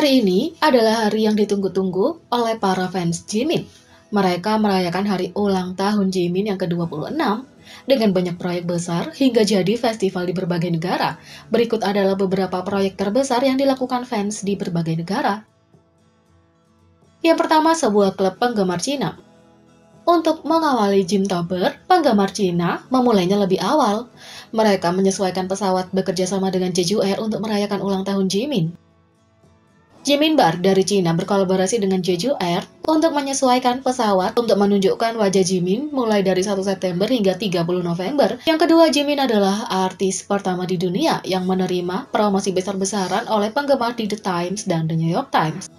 Hari ini adalah hari yang ditunggu-tunggu oleh para fans Jimin. Mereka merayakan hari ulang tahun Jimin yang ke-26 dengan banyak proyek besar hingga jadi festival di berbagai negara. Berikut adalah beberapa proyek terbesar yang dilakukan fans di berbagai negara. Yang pertama, sebuah klub penggemar Cina. Untuk mengawali Gymtober, penggemar Cina memulainya lebih awal. Mereka menyesuaikan pesawat bekerja sama dengan Jeju Air untuk merayakan ulang tahun Jimin. Jimin Bar dari Cina berkolaborasi dengan Jeju Air untuk menyesuaikan pesawat untuk menunjukkan wajah Jimin mulai dari 1 September hingga 30 November. Yang kedua, Jimin adalah artis pertama di dunia yang menerima promosi besar-besaran oleh penggemar di The Times dan The New York Times.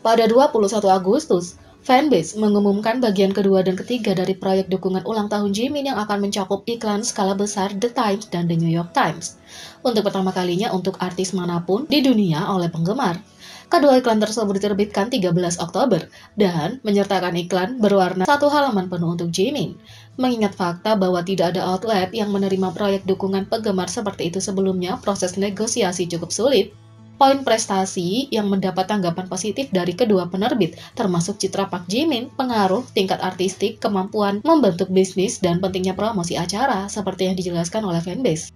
Pada 21 Agustus, Fanbase mengumumkan bagian kedua dan ketiga dari proyek dukungan ulang tahun Jimin yang akan mencakup iklan skala besar The Times dan The New York Times. Untuk pertama kalinya untuk artis manapun di dunia oleh penggemar. Kedua iklan tersebut diterbitkan 13 Oktober dan menyertakan iklan berwarna satu halaman penuh untuk Jimin. Mengingat fakta bahwa tidak ada outlet yang menerima proyek dukungan penggemar seperti itu sebelumnya, proses negosiasi cukup sulit. Poin prestasi yang mendapat tanggapan positif dari kedua penerbit, termasuk citra Park Jimin, pengaruh, tingkat artistik, kemampuan membentuk bisnis, dan pentingnya promosi acara, seperti yang dijelaskan oleh fanbase.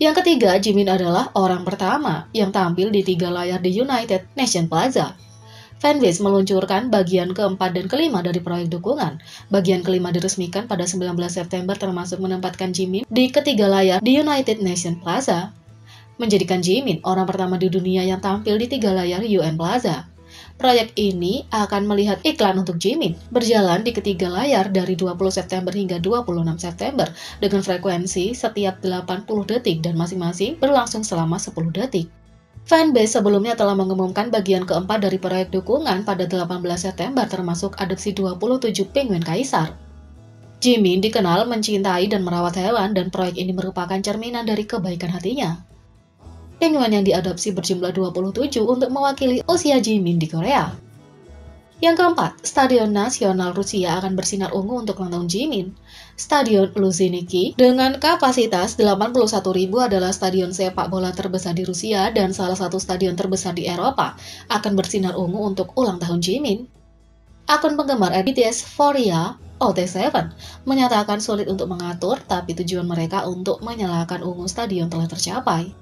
Yang ketiga, Jimin adalah orang pertama yang tampil di 3 layar di United Nations Plaza. Fanbase meluncurkan bagian keempat dan kelima dari proyek dukungan. Bagian kelima diresmikan pada 19 September termasuk menempatkan Jimin di ketiga layar di United Nations Plaza. Menjadikan Jimin orang pertama di dunia yang tampil di 3 layar UN Plaza. Proyek ini akan melihat iklan untuk Jimin berjalan di ketiga layar dari 20 September hingga 26 September dengan frekuensi setiap 80 detik dan masing-masing berlangsung selama 10 detik. Fanbase sebelumnya telah mengumumkan bagian keempat dari proyek dukungan pada 18 September termasuk adopsi 27 penguin kaisar. Jimin dikenal mencintai dan merawat hewan dan proyek ini merupakan cerminan dari kebaikan hatinya. Penguin yang diadopsi berjumlah 27 untuk mewakili usia Jimin di Korea. Yang keempat, Stadion Nasional Rusia akan bersinar ungu untuk ulang tahun Jimin. Stadion Luzhniki dengan kapasitas 81.000 adalah stadion sepak bola terbesar di Rusia dan salah satu stadion terbesar di Eropa akan bersinar ungu untuk ulang tahun Jimin. Akun penggemar BTS Foria OT7 menyatakan sulit untuk mengatur, tapi tujuan mereka untuk menyalakan ungu stadion telah tercapai.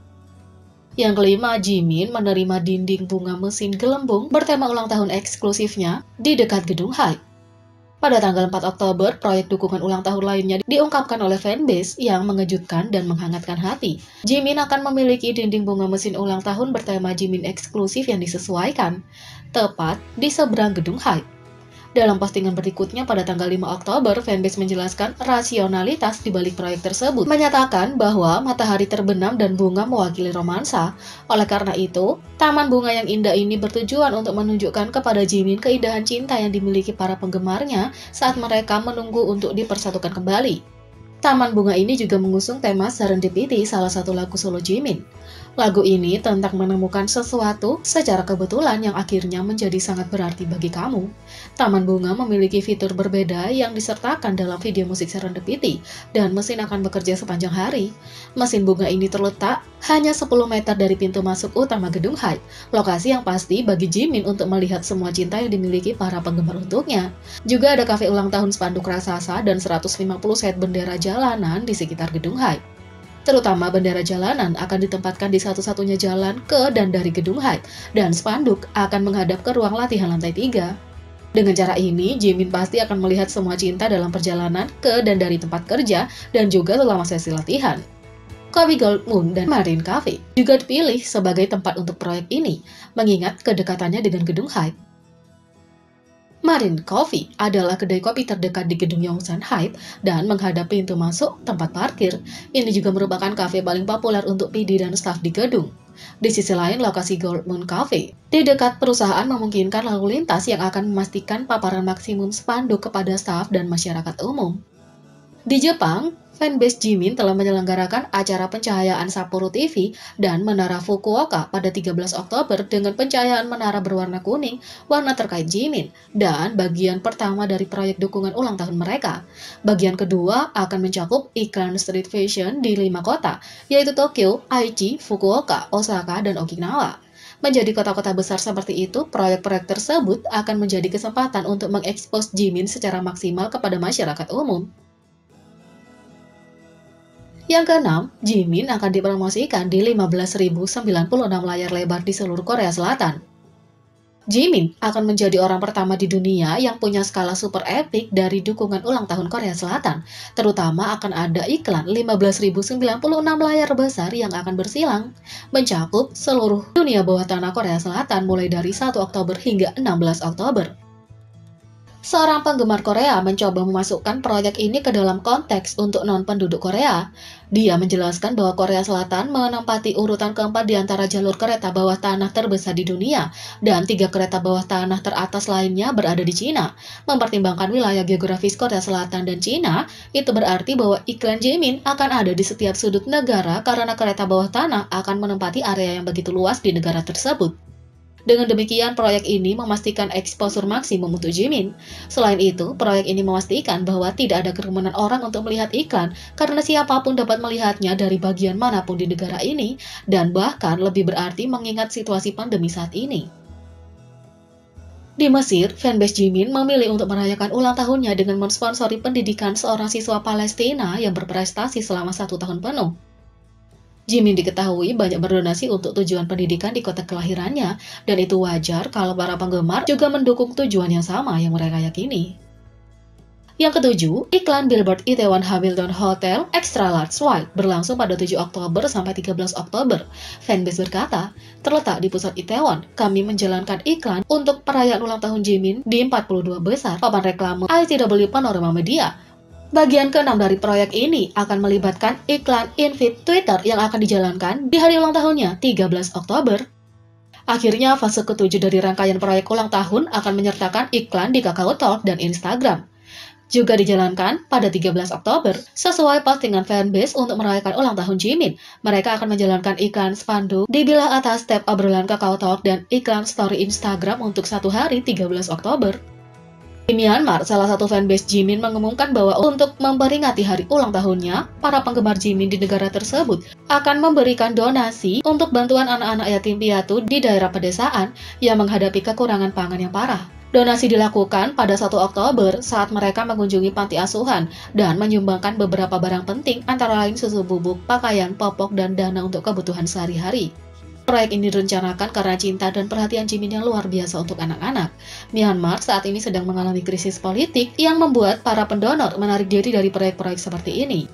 Yang kelima, Jimin menerima dinding bunga mesin gelembung bertema ulang tahun eksklusifnya di dekat gedung Hype. Pada tanggal 4 Oktober, proyek dukungan ulang tahun lainnya diungkapkan oleh fanbase yang mengejutkan dan menghangatkan hati. Jimin akan memiliki dinding bunga mesin ulang tahun bertema Jimin eksklusif yang disesuaikan, tepat di seberang gedung Hype. Dalam postingan berikutnya pada tanggal 5 Oktober, fanbase menjelaskan rasionalitas di balik proyek tersebut, menyatakan bahwa matahari terbenam dan bunga mewakili romansa. Oleh karena itu, taman bunga yang indah ini bertujuan untuk menunjukkan kepada Jimin keindahan cinta yang dimiliki para penggemarnya saat mereka menunggu untuk dipersatukan kembali. Taman bunga ini juga mengusung tema Serendipity, salah satu lagu solo Jimin. Lagu ini tentang menemukan sesuatu secara kebetulan yang akhirnya menjadi sangat berarti bagi kamu. Taman bunga memiliki fitur berbeda yang disertakan dalam video musik Serendipity, dan mesin akan bekerja sepanjang hari. Mesin bunga ini terletak hanya 10 meter dari pintu masuk utama gedung Hype, lokasi yang pasti bagi Jimin untuk melihat semua cinta yang dimiliki para penggemar untuknya. Juga ada kafe ulang tahun spanduk raksasa dan 150 set bendera jalanan di sekitar gedung Hype. Terutama bendera jalanan akan ditempatkan di satu-satunya jalan ke dan dari gedung Hype, dan spanduk akan menghadap ke ruang latihan lantai 3. Dengan cara ini, Jimin pasti akan melihat semua cinta dalam perjalanan ke dan dari tempat kerja dan juga selama sesi latihan. Coffee Gold Moon dan Marine Cafe juga dipilih sebagai tempat untuk proyek ini, mengingat kedekatannya dengan gedung Hype. Marine Coffee adalah kedai kopi terdekat di gedung Yongsan Hype dan menghadap pintu masuk tempat parkir. Ini juga merupakan kafe paling populer untuk PD dan staf di gedung. Di sisi lain, lokasi Gold Moon Cafe di dekat perusahaan memungkinkan lalu lintas yang akan memastikan paparan maksimum spanduk kepada staf dan masyarakat umum. Di Jepang, fanbase Jimin telah menyelenggarakan acara pencahayaan Sapporo TV dan Menara Fukuoka pada 13 Oktober dengan pencahayaan menara berwarna kuning, warna terkait Jimin, dan bagian pertama dari proyek dukungan ulang tahun mereka. Bagian kedua akan mencakup iklan street fashion di 5 kota, yaitu Tokyo, Aichi, Fukuoka, Osaka, dan Okinawa. Menjadi kota-kota besar seperti itu, proyek-proyek tersebut akan menjadi kesempatan untuk mengekspos Jimin secara maksimal kepada masyarakat umum. Yang keenam, Jimin akan dipromosikan di 15.096 layar lebar di seluruh Korea Selatan. Jimin akan menjadi orang pertama di dunia yang punya skala super epic dari dukungan ulang tahun Korea Selatan. Terutama akan ada iklan 15.096 layar besar yang akan bersilang, mencakup seluruh dunia bawah tanah Korea Selatan mulai dari 1 Oktober hingga 16 Oktober. Seorang penggemar Korea mencoba memasukkan proyek ini ke dalam konteks untuk non-penduduk Korea. Dia menjelaskan bahwa Korea Selatan menempati urutan keempat di antara jalur kereta bawah tanah terbesar di dunia, dan 3 kereta bawah tanah teratas lainnya berada di Cina. Mempertimbangkan wilayah geografis Korea Selatan dan Cina, itu berarti bahwa iklan Jimin akan ada di setiap sudut negara karena kereta bawah tanah akan menempati area yang begitu luas di negara tersebut. Dengan demikian, proyek ini memastikan eksposur maksimum untuk Jimin. Selain itu, proyek ini memastikan bahwa tidak ada kerumunan orang untuk melihat iklan, karena siapapun dapat melihatnya dari bagian manapun di negara ini, dan bahkan lebih berarti mengingat situasi pandemi saat ini. Di Mesir, fanbase Jimin memilih untuk merayakan ulang tahunnya dengan mensponsori pendidikan seorang siswa Palestina yang berprestasi selama 1 tahun penuh. Jimin diketahui banyak berdonasi untuk tujuan pendidikan di kota kelahirannya, dan itu wajar kalau para penggemar juga mendukung tujuan yang sama yang mereka yakini. Yang ketujuh, iklan billboard Itaewon Hamilton Hotel Extra Large White berlangsung pada 7 Oktober sampai 13 Oktober. Fanbase berkata, terletak di pusat Itaewon, kami menjalankan iklan untuk perayaan ulang tahun Jimin di 42 besar papan reklame ITW Panorama Media. Bagian ke-6 dari proyek ini akan melibatkan iklan in-feed Twitter yang akan dijalankan di hari ulang tahunnya, 13 Oktober. Akhirnya, fase ke-7 dari rangkaian proyek ulang tahun akan menyertakan iklan di KakaoTalk dan Instagram. Juga dijalankan pada 13 Oktober, sesuai postingan fanbase untuk merayakan ulang tahun Jimin. Mereka akan menjalankan iklan spanduk di bilah atas tab obrolan KakaoTalk dan iklan story Instagram untuk 1 hari 13 Oktober. Di Myanmar, salah satu fanbase Jimin mengumumkan bahwa untuk memperingati hari ulang tahunnya, para penggemar Jimin di negara tersebut akan memberikan donasi untuk bantuan anak-anak yatim piatu di daerah pedesaan yang menghadapi kekurangan pangan yang parah. Donasi dilakukan pada 1 Oktober saat mereka mengunjungi panti asuhan dan menyumbangkan beberapa barang penting antara lain susu bubuk, pakaian, popok, dan dana untuk kebutuhan sehari-hari. Proyek ini direncanakan karena cinta dan perhatian Jimin yang luar biasa untuk anak-anak. Myanmar saat ini sedang mengalami krisis politik yang membuat para pendonor menarik diri dari proyek-proyek seperti ini.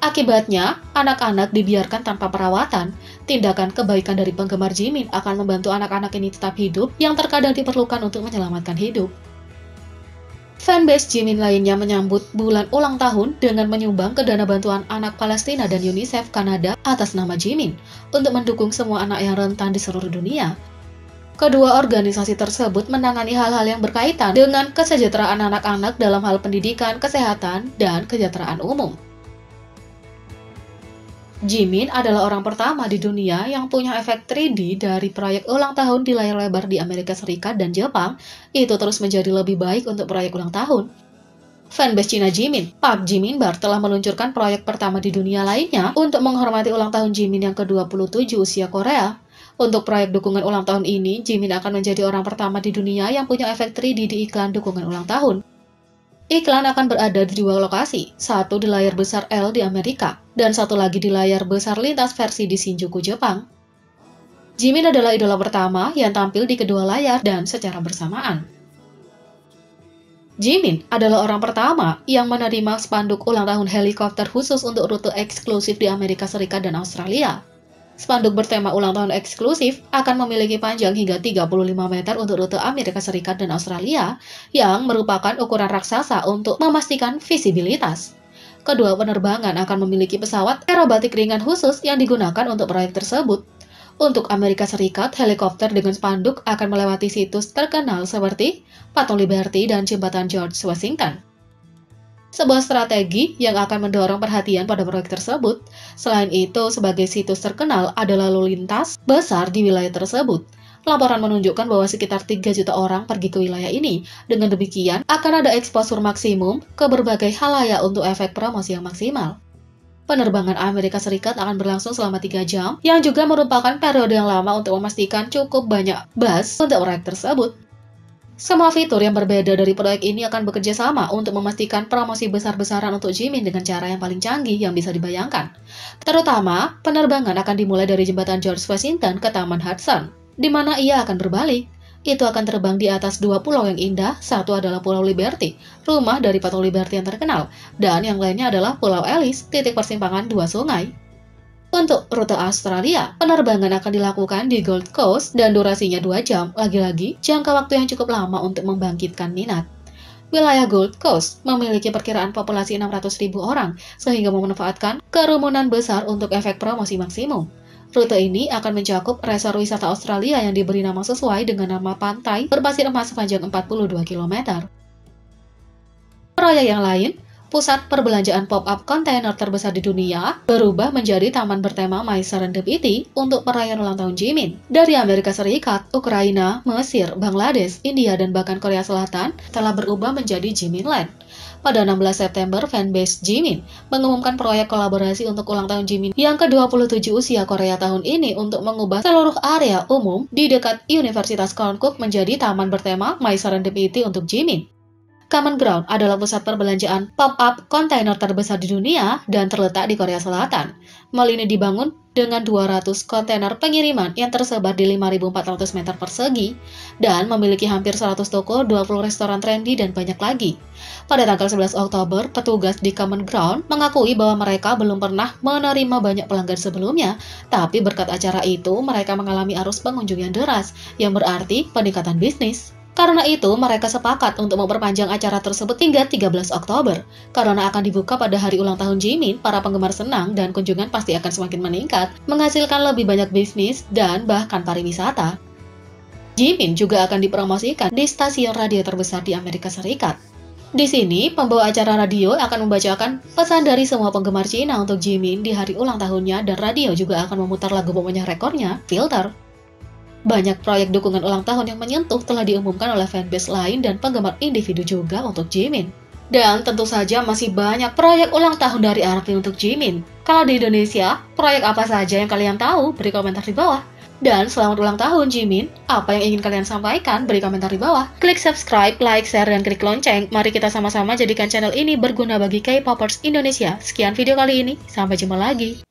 Akibatnya, anak-anak dibiarkan tanpa perawatan. Tindakan kebaikan dari penggemar Jimin akan membantu anak-anak ini tetap hidup yang terkadang diperlukan untuk menyelamatkan hidup. Fanbase Jimin lainnya menyambut bulan ulang tahun dengan menyumbang ke dana bantuan anak Palestina dan UNICEF Kanada atas nama Jimin untuk mendukung semua anak yang rentan di seluruh dunia. Kedua organisasi tersebut menangani hal-hal yang berkaitan dengan kesejahteraan anak-anak dalam hal pendidikan, kesehatan, dan kesejahteraan umum. Jimin adalah orang pertama di dunia yang punya efek 3D dari proyek ulang tahun di layar lebar di Amerika Serikat dan Jepang. Itu terus menjadi lebih baik untuk proyek ulang tahun. Fanbase Cina Jimin, Park Jiminbar telah meluncurkan proyek pertama di dunia lainnya untuk menghormati ulang tahun Jimin yang ke-27 usia Korea. Untuk proyek dukungan ulang tahun ini, Jimin akan menjadi orang pertama di dunia yang punya efek 3D di iklan dukungan ulang tahun. Iklan akan berada di 2 lokasi, satu di layar besar L di Amerika, dan satu lagi di layar besar lintas versi di Shinjuku, Jepang. Jimin adalah idola pertama yang tampil di kedua layar dan secara bersamaan. Jimin adalah orang pertama yang menerima spanduk ulang tahun helikopter khusus untuk rute eksklusif di Amerika Serikat dan Australia. Spanduk bertema ulang tahun eksklusif akan memiliki panjang hingga 35 meter untuk rute Amerika Serikat dan Australia, yang merupakan ukuran raksasa untuk memastikan visibilitas. Kedua penerbangan akan memiliki pesawat aerobatik ringan khusus yang digunakan untuk proyek tersebut. Untuk Amerika Serikat, helikopter dengan spanduk akan melewati situs terkenal seperti Patung Liberty dan Jembatan George Washington. Sebuah strategi yang akan mendorong perhatian pada proyek tersebut. Selain itu, sebagai situs terkenal ada lalu lintas besar di wilayah tersebut. Laporan menunjukkan bahwa sekitar 3 juta orang pergi ke wilayah ini. Dengan demikian, akan ada eksposur maksimum ke berbagai halayak untuk efek promosi yang maksimal. Penerbangan Amerika Serikat akan berlangsung selama 3 jam, yang juga merupakan periode yang lama untuk memastikan cukup banyak bus untuk proyek tersebut. Semua fitur yang berbeda dari proyek ini akan bekerja sama untuk memastikan promosi besar-besaran untuk Jimin dengan cara yang paling canggih yang bisa dibayangkan. Terutama, penerbangan akan dimulai dari jembatan George Washington ke Taman Hudson, di mana ia akan berbalik. Itu akan terbang di atas 2 pulau yang indah, satu adalah Pulau Liberty, rumah dari Patung Liberty yang terkenal, dan yang lainnya adalah Pulau Alice, titik persimpangan 2 sungai. Untuk rute Australia, penerbangan akan dilakukan di Gold Coast dan durasinya 2 jam, lagi-lagi jangka waktu yang cukup lama untuk membangkitkan minat. Wilayah Gold Coast memiliki perkiraan populasi 600.000 orang, sehingga memanfaatkan kerumunan besar untuk efek promosi maksimum. Rute ini akan mencakup resor wisata Australia yang diberi nama sesuai dengan nama pantai berpasir emas sepanjang 42 km. Proyek yang lain, pusat perbelanjaan pop-up kontainer terbesar di dunia, berubah menjadi taman bertema My Serendipity untuk perayaan ulang tahun Jimin. Dari Amerika Serikat, Ukraina, Mesir, Bangladesh, India, dan bahkan Korea Selatan telah berubah menjadi Jimin Land. Pada 16 September, fanbase Jimin mengumumkan proyek kolaborasi untuk ulang tahun Jimin yang ke-27 usia Korea tahun ini untuk mengubah seluruh area umum di dekat Universitas Konkuk menjadi taman bertema My Serendipity untuk Jimin. Common Ground adalah pusat perbelanjaan pop-up kontainer terbesar di dunia dan terletak di Korea Selatan. Mall ini dibangun dengan 200 kontainer pengiriman yang tersebar di 5.400 meter persegi dan memiliki hampir 100 toko, 20 restoran trendy, dan banyak lagi. Pada tanggal 11 Oktober, petugas di Common Ground mengakui bahwa mereka belum pernah menerima banyak pelanggan sebelumnya, tapi berkat acara itu mereka mengalami arus pengunjung yang deras, yang berarti peningkatan bisnis. Karena itu, mereka sepakat untuk memperpanjang acara tersebut hingga 13 Oktober. Karena akan dibuka pada hari ulang tahun Jimin, para penggemar senang dan kunjungan pasti akan semakin meningkat, menghasilkan lebih banyak bisnis dan bahkan pariwisata. Jimin juga akan dipromosikan di stasiun radio terbesar di Amerika Serikat. Di sini, pembawa acara radio akan membacakan pesan dari semua penggemar Cina untuk Jimin di hari ulang tahunnya, dan radio juga akan memutar lagu pemecah rekornya, Filter. Banyak proyek dukungan ulang tahun yang menyentuh telah diumumkan oleh fanbase lain dan penggemar individu juga untuk Jimin. Dan tentu saja masih banyak proyek ulang tahun dari ARMY untuk Jimin. Kalau di Indonesia, proyek apa saja yang kalian tahu? Beri komentar di bawah. Dan selamat ulang tahun Jimin. Apa yang ingin kalian sampaikan? Beri komentar di bawah. Klik subscribe, like, share, dan klik lonceng. Mari kita sama-sama jadikan channel ini berguna bagi K-popers Indonesia. Sekian video kali ini. Sampai jumpa lagi.